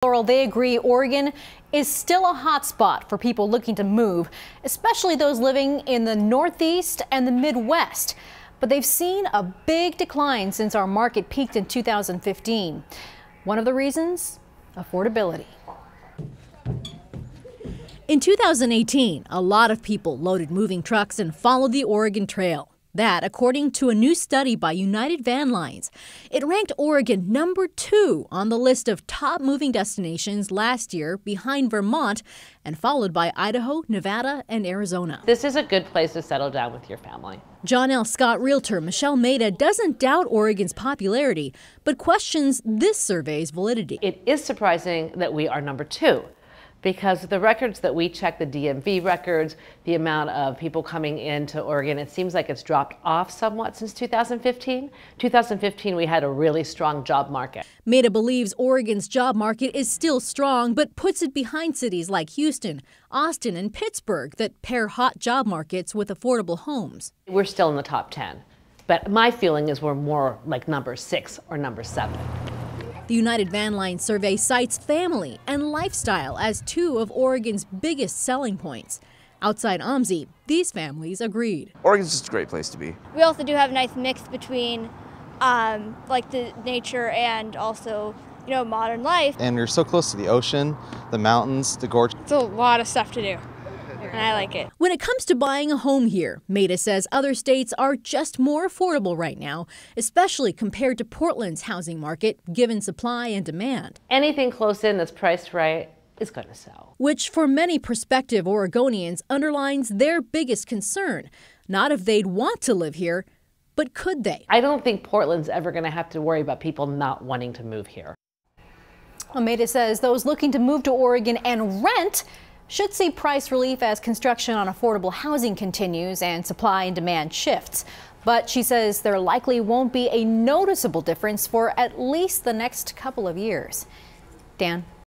Laurel, they agree Oregon is still a hot spot for people looking to move, especially those living in the Northeast and the Midwest. But they've seen a big decline since our market peaked in 2015. One of the reasons? Affordability. In 2018, a lot of people loaded moving trucks and followed the Oregon Trail. That, according to a new study by United Van Lines. It ranked Oregon #2 on the list of top moving destinations last year, behind Vermont and followed by Idaho, Nevada, and Arizona. This is a good place to settle down with your family. John L. Scott realtor Michelle Maida doesn't doubt Oregon's popularity, but questions this survey's validity. It is surprising that we are #2. Because the records that we check, the DMV records, the amount of people coming into Oregon, it seems like it's dropped off somewhat since 2015. 2015, we had a really strong job market. Maida believes Oregon's job market is still strong, but puts it behind cities like Houston, Austin, and Pittsburgh that pair hot job markets with affordable homes. We're still in the top 10, but my feeling is we're more like #6 or #7. The United Van Lines survey cites family and lifestyle as two of Oregon's biggest selling points. Outside OMSI, these families agreed. Oregon's just a great place to be. We also do have a nice mix between like the nature and also, modern life. And we're so close to the ocean, the mountains, the gorge. It's a lot of stuff to do, and I like it. When it comes to buying a home here, Maida says other states are just more affordable right now, especially compared to Portland's housing market, given supply and demand. Anything close in that's priced right is going to sell. Which for many prospective Oregonians underlines their biggest concern. Not if they'd want to live here, but could they? I don't think Portland's ever going to have to worry about people not wanting to move here. Maida says those looking to move to Oregon and rent should see price relief as construction on affordable housing continues and supply and demand shifts. But she says there likely won't be a noticeable difference for at least the next couple of years. Dan?